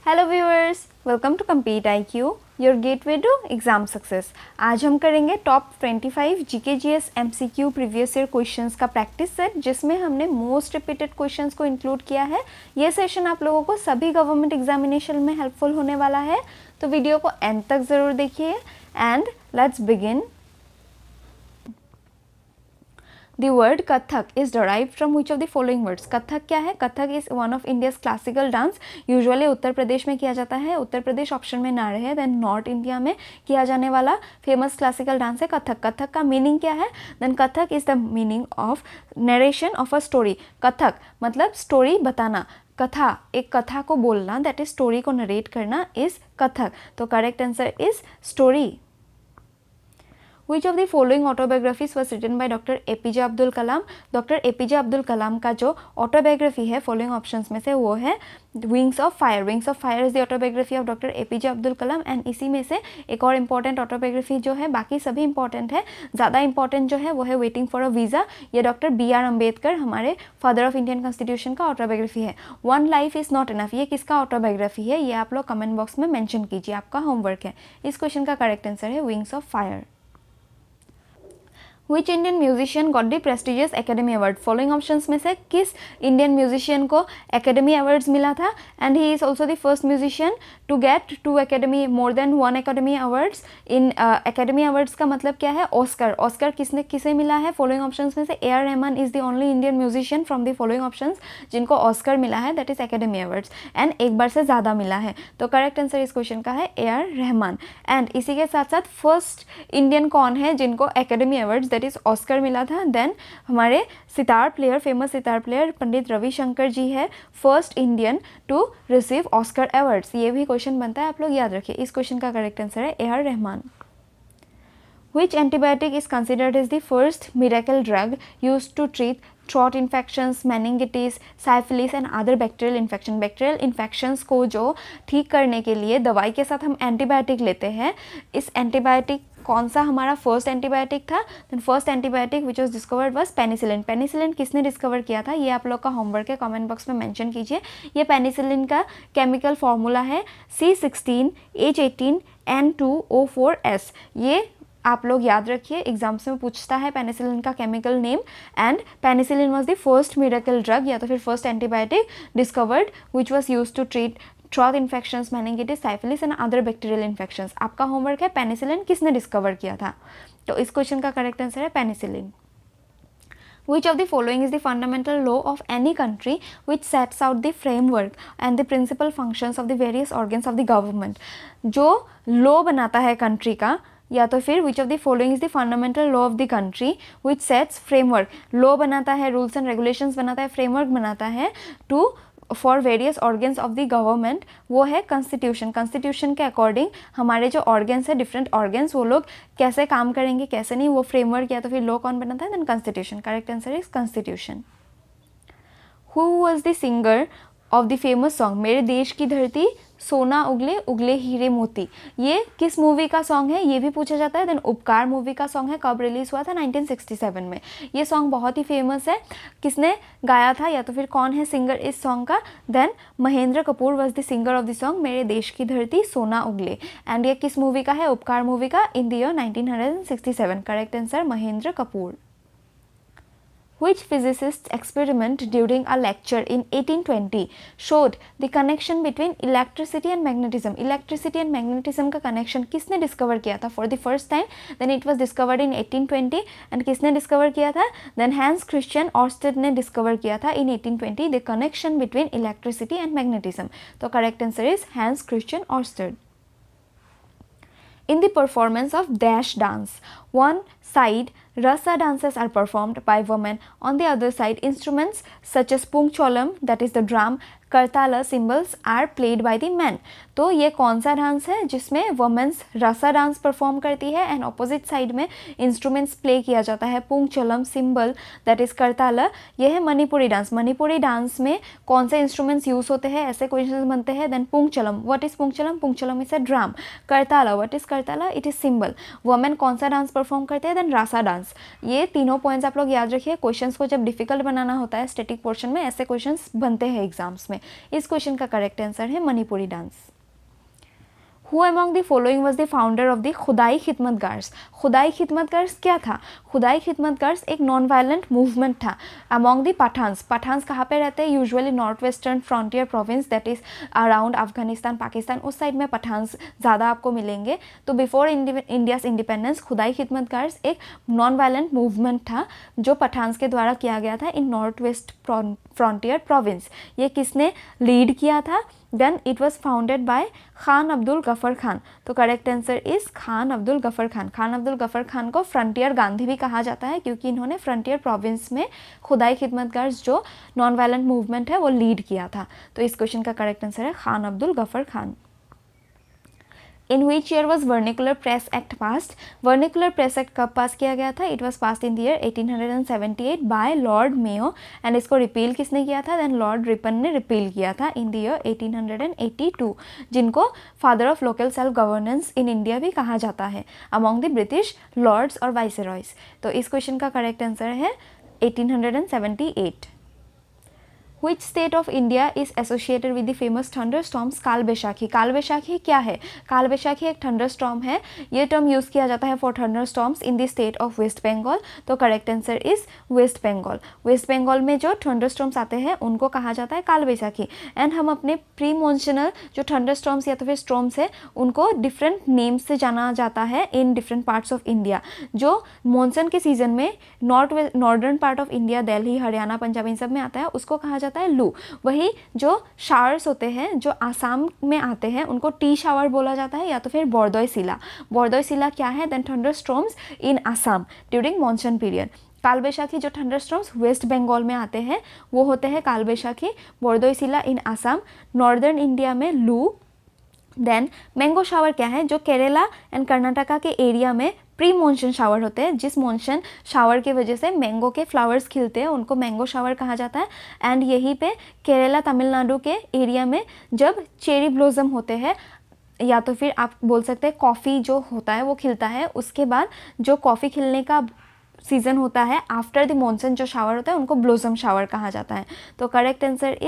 Hello viewers, welcome to compete IQ, your gateway to exam success. आज हम करेंगे top 25 GK GS MCQ previous year questions का practice set, जिसमें हमने most repeated questions को include किया है। ये सेशन आप लोगों को सभी गवर्नमेंट एग्जामिनेशन में हेल्पफुल होने वाला है, तो वीडियो को एंड तक ज़रूर देखिए। And let's begin. The word Kathak is derived from which of the following words? Kathak क्या है? Kathak is one of India's classical dance. Usually Uttar Pradesh में किया जाता है। उत्तर प्रदेश ऑप्शन में ना रहे, देन नॉर्थ इंडिया में किया जाने वाला फेमस क्लासिकल डांस है कथक। कथक का मीनिंग क्या है? Then Kathak is the meaning of narration of a story. Kathak मतलब स्टोरी बताना, कथा, एक कथा को बोलना, दैट इज स्टोरी को नरेट करना इज कथक। तो correct answer is story. Which of the following autobiographies was written by Dr. APJ Abdul Kalam? Doctor APJ Abdul Kalam का जो ऑटोबायोग्राफी है फॉलोइंग ऑप्शंस में से वो है wings of fire. Wings of fire is the autobiography of doctor APJ Abdul Kalam. And इसी में से एक और इंपॉर्टेंट ऑटोबायोग्राफी जो है, बाकी सभी इंपॉर्टेंट है, ज़्यादा इंपॉर्टेंट जो है वो है वेटिंग फॉर अ वीज़ा। ये डॉक्टर BR अम्बेडकर, हमारे फादर ऑफ इंडियन कॉन्स्टिट्यूशन का ऑटोबायोग्राफी है। One life is not enough, ये किसका ऑटोबायोग्राफी है? ये आप लोग कमेंट बॉक्स में मैंशन कीजिए, आपका होमवर्क है। इस क्वेश्चन का करेक्ट आंसर है wings of fire. Which Indian musician got the prestigious Academy Award? Following options में से किस इंडियन म्यूजिशियन को एकेडमी अवार्ड्स मिला था? And he is also the first musician to get more than one Academy Awards. इन Academy Awards का मतलब क्या है? ऑस्कर। ऑस्कर किसे मिला है? फॉलोइंग ऑप्शंस में से AR Rahman is the only Indian musician from the following options जिनको ऑस्कर मिला है, that is academy awards. And एक बार से ज़्यादा मिला है, तो करेक्ट आंसर इस क्वेश्चन का है AR रहमान। एंड इसी के साथ साथ फर्स्ट इंडियन कौन है जिनको academy awards that is Oscar मिला था? देन हमारे sitar player, famous sitar player Pandit Ravishankar ji है first Indian to receive Oscar awards. ये भी क्वेश्चन बनता है, आप लोग याद रखिए। इस क्वेश्चन का करेक्ट आंसर है AR Rahman. Which antibiotic is considered as the first miracle drug used to treat throat infections, meningitis, syphilis and other bacterial infection? Bacterial infections को जो ठीक करने के लिए दवाई के साथ हम एंटीबायोटिक लेते हैं, इस एंटीबायोटिक कौन सा हमारा फर्स्ट एंटीबायोटिक था? Then first antibiotic which was discovered was penicillin. Penicillin किसने डिस्कवर किया था? ये आप लोग का होमवर्क है, कमेंट बॉक्स में मेंशन कीजिए। ये पेनिसिलिन का केमिकल फॉर्मूला है C16H18N2O4S। ये आप लोग याद रखिए, एग्जाम्स में पूछता है पेनिसिलिन का chemical name. And penicillin was the first miracle drug या तो फिर first antibiotic discovered which was used to treat throat infections, meningitis, syphilis and other bacterial infections. आपका होमवर्क है पेनिसिलिन किसने डिस्कवर किया था, तो इस क्वेश्चन का करेक्ट आंसर है penicillin. Which of the following is the fundamental law of any country which sets out the framework and the principal functions of the various organs of the government? जो law बनाता है country का, या तो फिर which of the following is the fundamental law of the country which sets framework. Law बनाता है, rules and regulations बनाता है, फ्रेमवर्क बनाता है to for various organs of the government, वो है कॉन्स्टिट्यूशन। कॉन्स्टिट्यूशन के अकॉर्डिंग हमारे जो ऑर्गन्स है, डिफरेंट ऑर्गन्स, वो लोग कैसे काम करेंगे कैसे नहीं, वो फ्रेमवर्क या तो फिर लॉ कौन बनाता है? Then constitution. Correct answer is constitution. Who was the singer of the famous song मेरे देश की धरती सोना उगले उगले हीरे मोती? ये किस मूवी का सॉन्ग है? ये भी पूछा जाता है। देन उपकार मूवी का सॉन्ग है, कब रिलीज हुआ था? 1967 में। ये सॉन्ग बहुत ही फेमस है, किसने गाया था या तो फिर कौन है सिंगर इस सॉन्ग का? Then Mahendra Kapoor was the singer of the song मेरे देश की धरती सोना उगले। एंड ये किस मूवी का है? उपकार मूवी का, in the year 1967। Correct answer Mahendra Kapoor. Which physicist's experiment during a lecture in 1820 showed the connection between electricity and magnetism? Electricity and magnetism का connection किसने discover किया था for the first time? Then it was discovered in 1820 and किसने discover किया था? Then Hans Christian Ørsted ने discover किया था in 1820 the connection between electricity and magnetism. तो correct answer is Hans Christian Ørsted. In the performance of dash dance, one side rasa dances are performed by women, on the other side instruments such as pungcholam, that is the drum, kartala, cymbals are played by the man. तो ये कौन सा dance है जिसमें women's रसा dance perform करती है and opposite side में इंस्ट्रूमेंट्स प्ले किया जाता है? पुंगचलम, सिम्बल, दैट इज करताला। ये है मणिपुरी डांस। मणिपुरी डांस में कौन से इंस्ट्रूमेंट्स यूज होते हैं, ऐसे क्वेश्चन बनते हैं। Then pungcholom, what is pungcholom? Pungcholom is a drum. Kartala, what is kartala? It is cymbal. Women कौन सा डांस परफॉर्म परफॉर्म करते हैं, देन रासा डांस। ये तीनों पॉइंट्स आप लोग याद रखिए। क्वेश्चंस को जब डिफिकल्ट बनाना होता है स्टैटिक पोर्शन में, ऐसे क्वेश्चंस बनते हैं एग्जाम्स में। इस क्वेश्चन का करेक्ट आंसर है Manipuri dance. Who among the following was the founder of the खुदाई खिदमतगार्स? खुदाई खिदमतगार्स क्या था? खुदाई खिदमतगार्स एक नॉन वायलेंट मूवमेंट था। अमॉन्ग दी पठान्स, पठान्स कहाँ पे रहते हैं? Usually north western frontier province that is around Afghanistan Pakistan, उस साइड में पठान्स ज़्यादा आपको मिलेंगे। तो बिफोर इंडियाज इंडिपेंडेंस खुदाई खिदमतगार्स एक नॉन वायलेंट मूवमेंट था जो पठान्स के द्वारा किया गया था in north west frontier province. ये किसने लीड किया था? Then it was founded by Khan Abdul Ghaffar Khan. तो correct answer is Khan Abdul Ghaffar Khan. Khan Abdul Ghaffar Khan को फ्रंटियर गांधी भी कहा जाता है क्योंकि इन्होंने फ्रंटियर प्रोविंस में खुदाई खिदमतगार्स जो नॉन वायलेंट मूवमेंट है वो लीड किया था। तो इस क्वेश्चन का करेक्ट आंसर है Khan Abdul Ghaffar Khan. In which year was Vernacular Press Act passed? Vernacular Press Act कब पास किया गया था? It was passed in the year 1878 by Lord Mayo and इसको रिपील किसने किया था? Then Lord Ripon ने रिपील किया था in the year 1882, जिनको father of local self governance in India भी कहा जाता है अमॉन्ग द ब्रिटिश लॉर्ड्स और वाइसरॉयज। तो इस क्वेश्चन का करेक्ट आंसर है 1878। Which state of India is associated with the famous thunderstorms काल बैशाखी? काल बैशाखी क्या है? काल बैशाखी एक थंडरस्टॉर्म है। ये टर्म यूज़ किया जाता है for thunderstorms in the state of West Bengal. तो correct answer is West Bengal. West Bengal में जो थंडरस्टॉर्म्स आते हैं उनको कहा जाता है काल बैशाखी। एंड हम अपने प्री मॉन्सूनल जो थंडरस्टॉर्म्स या तो फिर स्टॉर्म्स है उनको डिफरेंट नेम्स से जाना जाता है in different parts of India. जो मॉनसून के सीजन में northern part of India, Delhi, Haryana, Punjab इन सब में आता है उसको कहा जाता है लू। वही जो शावर्स होते हैं जो आसाम में आते हैं उनको टी शावर बोला जाता है या तो फिर बोरदोई सिला। बोरदोई सिला क्या है? देन थंडरस्टॉर्म्स इन आसाम ड्यूरिंग मॉनसून पीरियड। काल बैशाखी जो थंडरस्टॉर्म्स वेस्ट बंगाल में आते हैं वो होते हैं काल बैशाखी, बोरदोई सिला इन आसाम, नॉर्दर्न इंडिया में लू। देन मैंगो शावर क्या है? जो केरला एंड कर्नाटका के एरिया में प्री मॉनसून शावर होते हैं, जिस मॉनसून शावर की वजह से मैंगो के फ्लावर्स खिलते हैं उनको मैंगो शावर कहा जाता है। एंड यहीं पे केरला तमिलनाडु के एरिया में जब चेरी ब्लॉसम होते हैं या तो फिर आप बोल सकते हैं कॉफ़ी जो होता है वो खिलता है, उसके बाद जो कॉफ़ी खिलने का सीज़न होता है आफ्टर द मॉनसून जो शावर होता है उनको ब्लॉसम शावर कहा जाता है। तो करेक्ट आंसर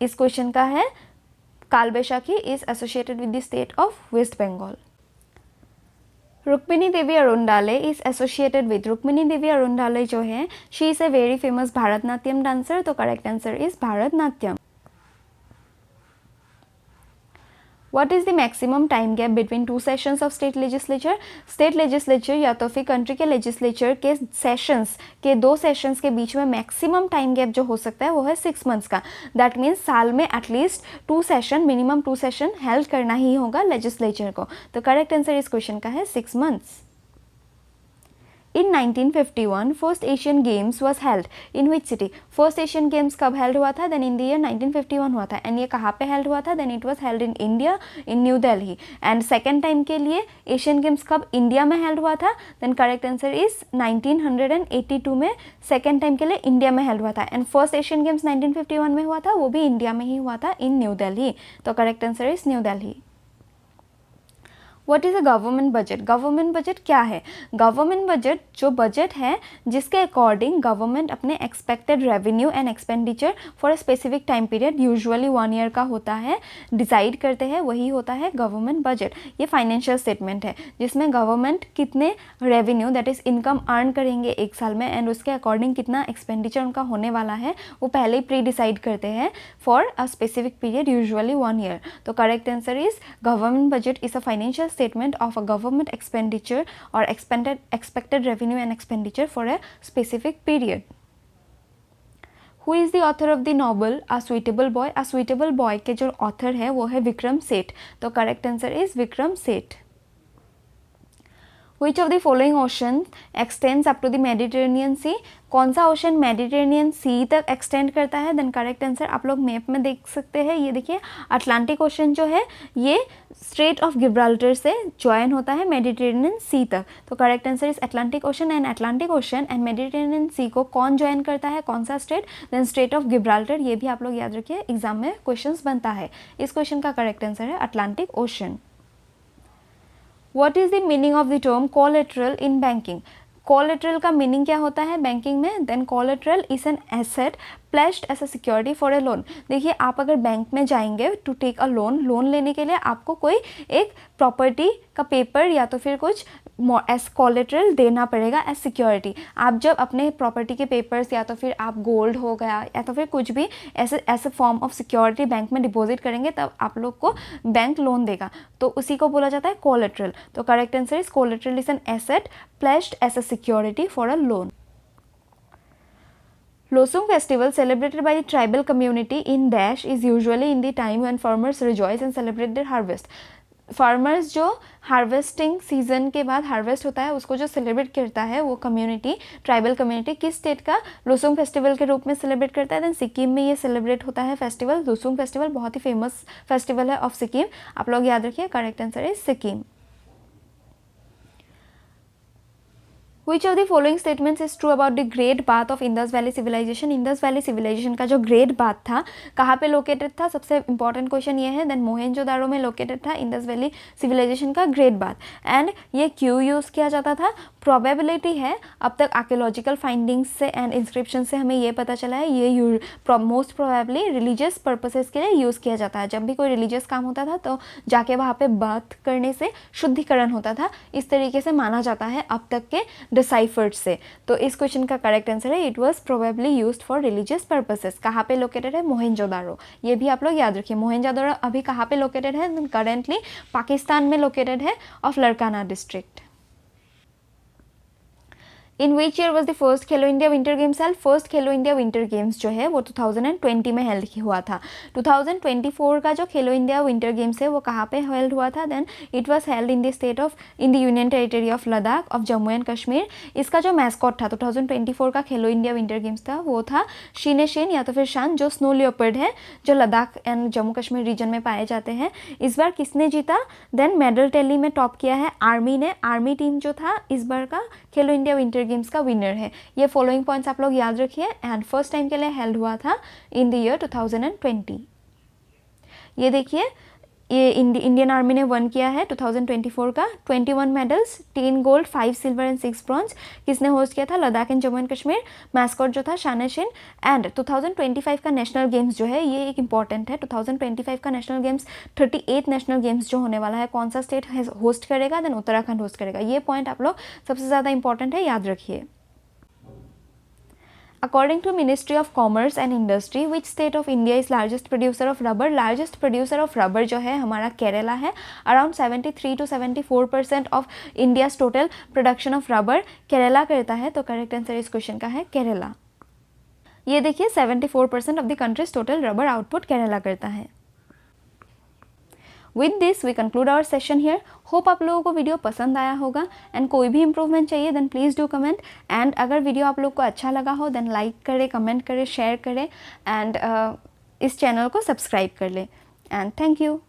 इस क्वेश्चन का है Kal Baishakhi is associated with the state of West Bengal. Rukmini Devi Arundale is associated with, Rukmini Devi Arundale जो है she is a very famous Bharatanatyam dancer. तो correct answer is Bharatanatyam. What is the maximum time gap between two sessions of state legislature? State legislature या तो फिर country के legislature के sessions के 2 sessions के बीच में मैक्सिमम टाइम गैप जो हो सकता है वो है 6 मंथ्स का। दैट मीन्स साल में at least 2 session, minimum 2 session held करना ही होगा लेजिस्लेचर को। तो करेक्ट आंसर इस क्वेश्चन का है 6 months. In 1951 first Asian games was held in which city? First Asian Games कब हेल्ड हुआ था? देन इन द ईयर 1951 हुआ था। एंड ये कहाँ पे हेल्ड हुआ था? Then it was held in India in New Delhi. And second time के लिए एशियन गेम्स कब इंडिया में हेल्ड हुआ था? देन करेक्ट आंसर इज 1982 में सेकेंड टाइम के लिए इंडिया में हेल्ड हुआ था। एंड फर्स्ट एशियन गेम्स 1951 में हुआ था, वो भी इंडिया में ही हुआ था इन न्यू दिल्ली। तो correct answer is new Delhi. What is a government budget? Government budget क्या है? गवर्नमेंट बजट जो बजट है जिसके अकॉर्डिंग गवर्नमेंट अपने expected revenue and expenditure for a specific time period, usually 1 year का होता है, डिसाइड करते हैं, वही होता है गवर्नमेंट बजट। ये फाइनेंशियल स्टेटमेंट है जिसमें गवर्नमेंट कितने revenue that is income earn करेंगे एक साल में एंड उसके अकॉर्डिंग कितना एक्सपेंडिचर उनका होने वाला है वो पहले ही प्री डिसाइड करते हैं for a specific period, usually 1 year. तो correct answer is government budget is a financial statement of a government expenditure or expected revenue and expenditure for a specific period. Who is the author of the novel A Suitable Boy? A Suitable Boy के जो author है वो है विक्रम सेठ। तो correct answer is Vikram Seth. Which of the following ocean extends up to the Mediterranean Sea? कौन सा ocean Mediterranean sea तक extend करता है? देन करेक्ट आंसर आप लोग मैप में देख सकते हैं, ये देखिए अटलांटिक ओशन जो है ये स्ट्रेट ऑफ गिब्राल्टर से ज्वाइन होता है मेडिटेरेनियन सी तक। तो correct answer is Atlantic ocean and Atlantic ocean and Mediterranean sea को कौन ज्वाइन करता है, कौन सा state? Then state of Gibraltar. ये भी आप लोग याद रखिए, एग्जाम में क्वेश्चन बनता है। इस क्वेश्चन का करेक्ट आंसर है Atlantic Ocean. What is the meaning of the term collateral in banking? Collateral का मीनिंग क्या होता है बैंकिंग में? Then collateral is an asset placed as a security for a loan. देखिए, आप अगर बैंक में जाएंगे टू टेक अ लोन लेने के लिए आपको कोई एक प्रॉपर्टी का पेपर या तो फिर कुछ एज कोलेटरल देना पड़ेगा एज सिक्योरिटी। आप जब अपने प्रॉपर्टी के पेपर्स या तो फिर आप गोल्ड हो गया या तो फिर कुछ भी ऐसे फॉर्म ऑफ सिक्योरिटी बैंक में डिपॉजिट करेंगे तब आप लोग को बैंक लोन देगा, तो उसी को बोला जाता है कोलेटरल। तो correct answer is collateral is an asset placed as a security for a loan. Losung festival celebrated by the tribal community in Dash is usually in the time when farmers rejoice and celebrate their harvest. Farmers जो harvesting season के बाद harvest होता है उसको जो celebrate करता है वो कम्युनिटी, ट्राइबल कम्युनिटी किस स्टेट का लोसुंग फेस्टिवल के रूप में सेलिब्रेट करता है? देन सिक्किम में ये सेलिब्रेट होता है फेस्टिवल। लोसुंग फेस्टिवल बहुत ही फेमस फेस्टिवल है ऑफ सिक्किम, आप लोग याद रखिए। Correct answer is Sikkim. Which of the following statements is true about the Great Bath of Indus Valley Civilization? Indus Valley Civilization का जो Great Bath था कहाँ पे लोकेटेड था? सबसे इंपॉर्टेंट क्वेश्चन ये है। देन मोहेंजोदारो में लोकेटेड था इंडस वैली सिविलाइजेशन का ग्रेट बाथ। एंड ये क्यों यूज़ किया जाता था? प्रोबेबिलिटी है, अब तक आर्कियोलॉजिकल फाइंडिंग्स से एंड इंस्क्रिप्शन से हमें ये पता चला है ये मोस्ट प्रोबेबली रिलीजियस पर्पसेस के लिए यूज़ किया जाता है। जब भी कोई रिलीजियस काम होता था तो जाके वहाँ पे बाथ करने से शुद्धिकरण होता था, इस तरीके से माना जाता है अब तक के डिसाइफर्ड से। तो इस क्वेश्चन का करेक्ट आंसर है it was probably used for religious purposes. कहाँ पे लोकेटेड है? मोहेंजोदारो। ये भी आप लोग याद रखिए। मोहेंजोदारो अभी कहाँ पे लोकेटेड है? करेंटली पाकिस्तान में लोकेटेड है of Larkana district. In which year was the first Khelo India winter games held? First Khelo India winter games जो है वो 2020 में हेल्ड हुआ था। 2024 का जो खेलो इंडिया विंटर गेम्स है वो कहाँ पे हेल्ड हुआ था? Then it was held in the union territory of Ladakh of Jammu and Kashmir. इसका जो मैस्कॉट था 2024 का खेलो इंडिया विंटर गेम्स था वो था शीन या तो फिर शान, जो स्नो लियोपर्ड है जो लद्दाख एंड जम्मू कश्मीर रीजन में पाए जाते हैं। इस बार किसने जीता? देन मेडल टैली में टॉप किया है आर्मी ने। आर्मी टीम जो था इस बार का खेलो इंडिया विंटर गेम्स का विनर है। ये फॉलोइंग पॉइंट्स आप लोग याद रखिए। एंड फर्स्ट टाइम के लिए हेल्ड हुआ था इन द ईयर 2020। ये देखिए, ये इंडियन आर्मी ने वन किया है 2024 का 21 medals, 10 gold, 5 silver and 6 bronze. किसने होस्ट किया था? Ladakh and Jammu and Kashmir. Mascot जो था शान-ए-शिन। एंड 2025 का नेशनल गेम्स जो है ये एक इंपॉर्टेंट है। 2025 का नेशनल गेम्स 38 नेशनल गेम्स जो होने वाला है, कौन सा स्टेट होस्ट करेगा? देन उत्तराखंड होस्ट करेगा। ये पॉइंट आप लोग सबसे ज़्यादा इंपॉर्टेंट है, याद रखिए। According to Ministry of Commerce and Industry, which state of India is largest producer of rubber? Largest producer of rubber जो है हमारा केरला है। Around 73 to 74% of India's total production of rubber Kerala करता है। तो करेक्ट आंसर इस क्वेश्चन का है केरला। ये देखिए 74% of the country's total rubber output Kerala करता है। With this we conclude our session here. Hope आप लोगों को वीडियो पसंद आया होगा एंड कोई भी इम्प्रूवमेंट चाहिए then please do comment. And अगर वीडियो आप लोग को अच्छा लगा हो देन लाइक करें, कमेंट करें, शेयर करें एंड इस चैनल को सब्सक्राइब कर लें। And thank you.